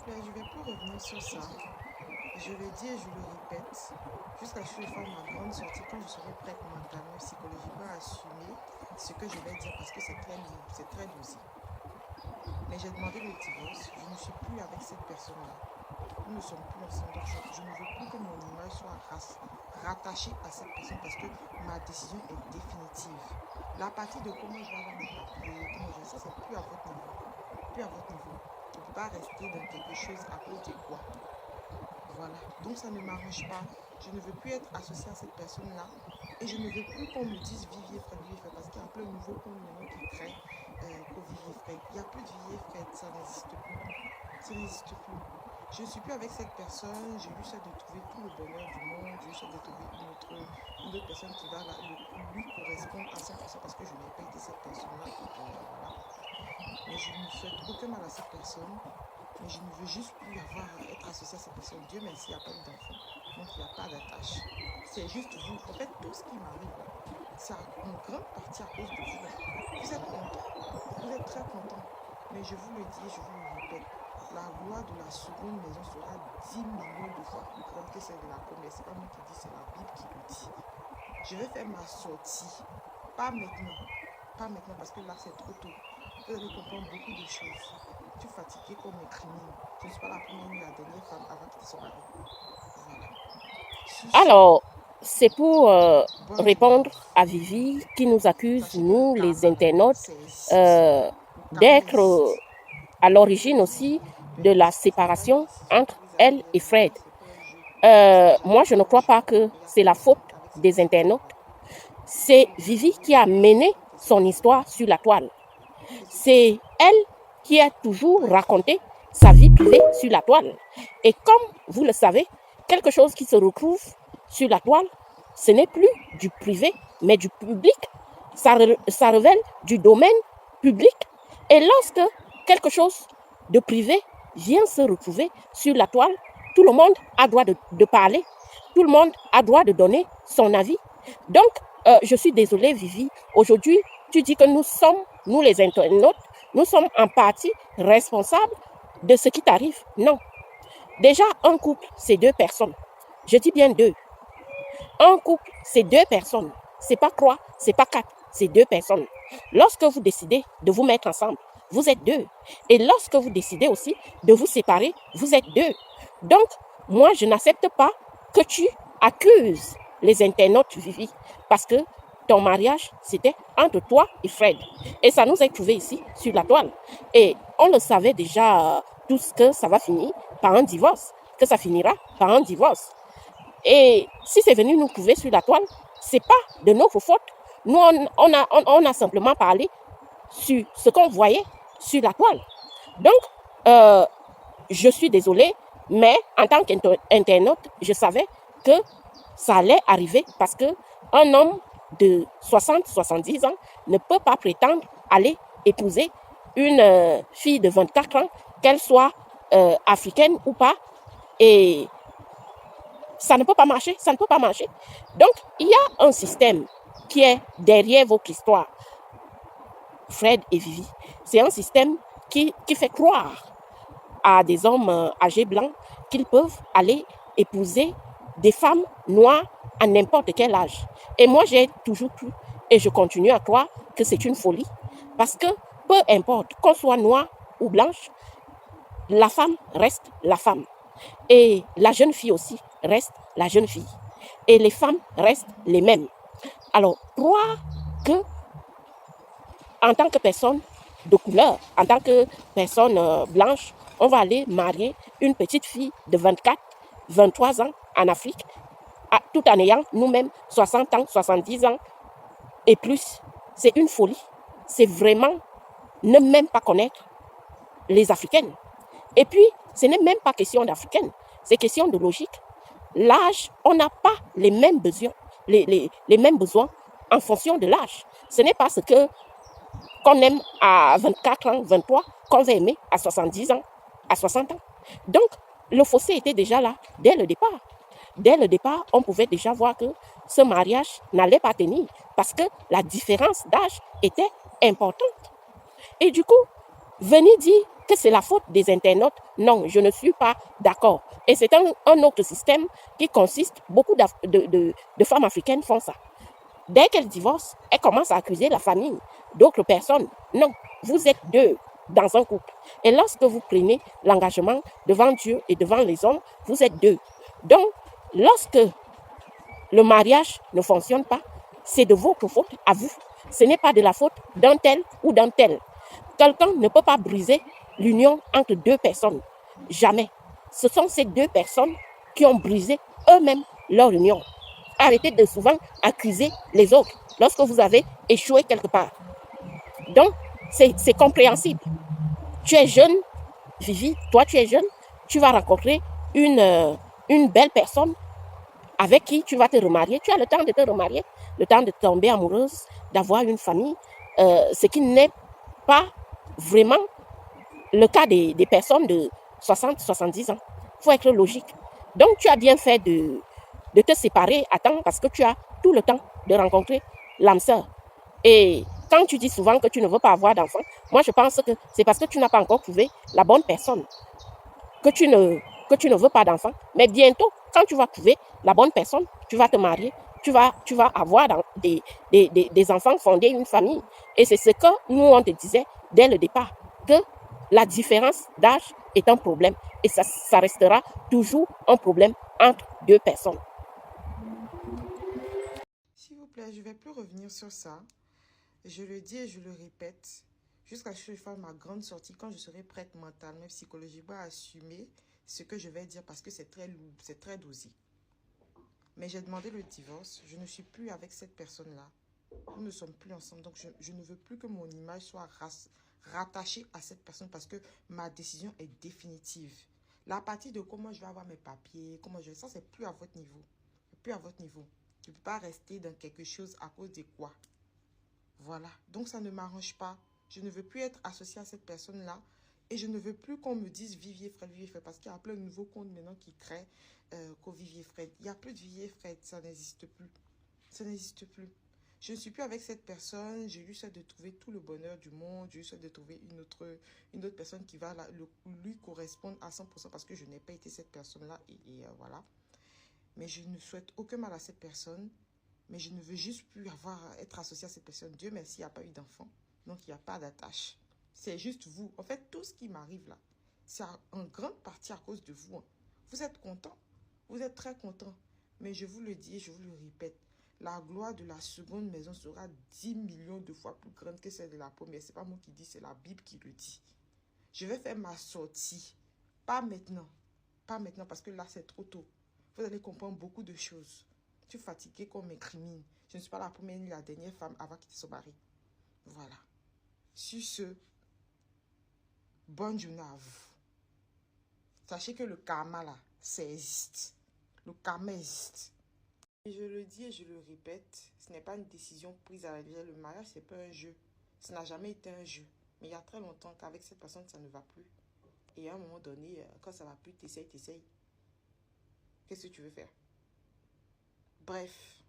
plaît, je ne vais plus revenir sur ça. Je le dis et je le répète, jusqu'à ce que je fasse ma grande sortie, quand je serai prête mentalement, psychologiquement à assumer ce que je vais dire parce que c'est très lourd, c'est très dosé. Mais j'ai demandé le divorce, je ne suis plus avec cette personne-là. Nous ne sommes plus ensemble, donc je ne veux plus que mon image soit rattachée à cette personne parce que ma décision est définitive. La partie de comment je vais avoir mes papiers, comment je vais, ça c'est plus à votre niveau. Plus à votre niveau. On ne peut pas rester dans quelque chose à cause de quoi. Voilà. Donc ça ne m'arrange pas. Je ne veux plus être associée à cette personne-là. Et je ne veux plus qu'on me dise Vivier Fred, parce qu'il y a un peu le nouveau compte maintenant qui crée pour Vivier Fred. Il n'y a plus de Vivier Fred, ça n'existe plus. Ça n'existe plus. Je ne suis plus avec cette personne. J'ai eu ça de trouver tout le bonheur du monde. J'ai eu ça de trouver une autre personne qui va lui correspondre à 100% parce que je n'ai pas été cette personne-là. Voilà. Mais je ne souhaite aucun mal à cette personne. Mais je ne veux juste plus être associée à cette personne. Dieu merci, il n'y a pas eu d'enfant. Donc il n'y a pas d'attache. C'est juste vous. En fait, tout ce qui m'arrive là, c'est en grande partie à cause de vous. Vous êtes content. Vous êtes très content. Mais je vous le dis, je vous le répète. La loi de la seconde maison sera 10 millions de fois plus grande que celle de la première. C'est pas moi qui dis, c'est la Bible qui le dit. Je vais faire ma sortie. Pas maintenant. Pas maintenant parce que là c'est trop tôt. Vous allez comprendre beaucoup de choses. Je suis fatiguée qu'on m'incrimine. Je ne suis pas la première ni la dernière femme avant quitter son mari. Voilà. Sur ce, Alors, c'est pour bonne répondre journée. à Vivi qui nous accuse, Sachez que le nous les karma, internautes, c'est ici. euh, Le karma est d'être ici. à l'origine aussi de la séparation entre elle et Fred. Moi, je ne crois pas que c'est la faute des internautes. C'est Vivi qui a mené son histoire sur la toile. C'est elle qui a toujours raconté sa vie privée sur la toile. Et comme vous le savez, quelque chose qui se retrouve sur la toile, ce n'est plus du privé, mais du public. Ça révèle du domaine public. Et lorsque quelque chose de privé vient se retrouver sur la toile, tout le monde a droit de parler. Tout le monde a droit de donner son avis. Donc, je suis désolée, Vivi. Aujourd'hui, tu dis que nous les internautes, nous sommes en partie responsables de ce qui t'arrive. Non. Déjà, un couple, c'est deux personnes. Je dis bien deux. Un couple, c'est deux personnes. C'est pas trois, c'est pas quatre, c'est deux personnes. Lorsque vous décidez de vous mettre ensemble, vous êtes deux. Et lorsque vous décidez aussi de vous séparer, vous êtes deux. Donc, moi, je n'accepte pas que tu accuses les internautes, Vivi, parce que ton mariage, c'était entre toi et Fred. Et ça nous est trouvé ici, sur la toile. Et on le savait déjà tous que ça va finir par un divorce, que ça finira par un divorce. Et si c'est venu nous trouver sur la toile, c'est pas de notre faute. Nous, on a simplement parlé sur ce qu'on voyait sur la toile. Donc, je suis désolée, mais en tant qu'internaute, je savais que ça allait arriver parce que un homme de 60-70 ans ne peut pas prétendre aller épouser une fille de 24 ans, qu'elle soit africaine ou pas. Et ça ne peut pas marcher, ça ne peut pas marcher. Donc, il y a un système qui est derrière votre histoire, Fred et Vivi. C'est un système qui fait croire à des hommes âgés blancs qu'ils peuvent aller épouser des femmes noires à n'importe quel âge. Et moi, j'ai toujours cru et je continue à croire que c'est une folie. Parce que peu importe qu'on soit noir ou blanche, la femme reste la femme. Et la jeune fille aussi reste la jeune fille. Et les femmes restent les mêmes. Alors, croire que, en tant que personne de couleur, en tant que personne blanche, on va aller marier une petite fille de 24, 23 ans en Afrique, tout en ayant nous-mêmes 60 ans, 70 ans et plus. C'est une folie. C'est vraiment ne même pas connaître les Africaines. Et puis, ce n'est même pas question d'Africaine, c'est question de logique. L'âge, on n'a pas les mêmes besoins, les mêmes besoins en fonction de l'âge. Ce n'est pas ce qu'on aime à 24 ans, 23, qu'on va aimer à 70 ans, à 60 ans. Donc, le fossé était déjà là dès le départ. Dès le départ, on pouvait déjà voir que ce mariage n'allait pas tenir parce que la différence d'âge était importante. Et du coup, venir dire que c'est la faute des internautes, non, je ne suis pas d'accord. Et c'est un autre système qui consiste, beaucoup de femmes africaines font ça. Dès qu'elles divorcent, elles commencent à accuser la famille, d'autres personnes. Non, vous êtes deux dans un couple. Et lorsque vous prenez l'engagement devant Dieu et devant les hommes, vous êtes deux. Donc, lorsque le mariage ne fonctionne pas, c'est de votre faute à vous. Ce n'est pas de la faute d'un tel ou d'un tel. Quelqu'un ne peut pas briser l'union entre deux personnes. Jamais. Ce sont ces deux personnes qui ont brisé eux-mêmes leur union. Arrêtez de souvent accuser les autres lorsque vous avez échoué quelque part. Donc, c'est compréhensible. Tu es jeune, Vivi, toi tu es jeune, tu vas rencontrer une belle personne avec qui tu vas te remarier. Tu as le temps de te remarier, le temps de tomber amoureuse, d'avoir une famille, ce qui n'est pas vraiment le cas des personnes de 60, 70 ans. Il faut être logique. Donc, tu as bien fait de te séparer à temps parce que tu as tout le temps de rencontrer l'âme sœur. Et quand tu dis souvent que tu ne veux pas avoir d'enfant, moi je pense que c'est parce que tu n'as pas encore trouvé la bonne personne, que tu ne veux pas d'enfant. Mais bientôt, quand tu vas trouver la bonne personne, tu vas te marier, tu vas avoir des enfants, fonder une famille. Et c'est ce que nous, on te disait dès le départ, que la différence d'âge est un problème. Et ça restera toujours un problème entre deux personnes. S'il vous plaît, je ne vais plus revenir sur ça. Je le dis et je le répète. Jusqu'à ce que je fasse ma grande sortie, quand je serai prête mentalement, psychologiquement à assumer ce que je vais dire parce que c'est très lourd, c'est très dosé. Mais j'ai demandé le divorce. Je ne suis plus avec cette personne-là. Nous ne sommes plus ensemble. Donc, je ne veux plus que mon image soit rattachée à cette personne parce que ma décision est définitive. La partie de comment je vais avoir mes papiers, ça, c'est plus à votre niveau. C'est plus à votre niveau. Je ne peux pas rester dans quelque chose à cause de quoi. Voilà. Donc, ça ne m'arrange pas. Je ne veux plus être associée à cette personne-là. Et je ne veux plus qu'on me dise Vivier Fred, parce qu'il y a plein de nouveaux comptes maintenant qui créent Vivier Fred. Il n'y a plus de Vivier Fred, ça n'existe plus. Ça n'existe plus. Je ne suis plus avec cette personne. J'ai eu souhait de trouver tout le bonheur du monde. J'ai eu souhait de trouver une autre personne qui va lui correspondre à 100% parce que je n'ai pas été cette personne-là. Voilà. Mais je ne souhaite aucun mal à cette personne. Mais je ne veux juste plus être associée à cette personne. Dieu merci, il n'y a pas eu d'enfant. Donc, il n'y a pas d'attache. C'est juste vous. En fait, tout ce qui m'arrive là, c'est en grande partie à cause de vous. Vous êtes content. Vous êtes très content. Mais je vous le dis et je vous le répète. La gloire de la seconde maison sera 10 millions de fois plus grande que celle de la première. Ce n'est pas moi qui dis, c'est la Bible qui le dit. Je vais faire ma sortie. Pas maintenant. Pas maintenant parce que là, c'est trop tôt. Vous allez comprendre beaucoup de choses. Je suis fatiguée qu'on m'incrimine. Je ne suis pas la première ni la dernière femme avant quitter son mari. Voilà. Sur ce, bonne journée à vous. Sachez que le karma là, ça existe. Le karma existe. Et je le dis et je le répète, ce n'est pas une décision prise à la légère. Le mariage, ce n'est pas un jeu. Ça n'a jamais été un jeu. Mais il y a très longtemps qu'avec cette personne, ça ne va plus. Et à un moment donné, quand ça ne va plus, t'essayes. Qu'est-ce que tu veux faire? Bref.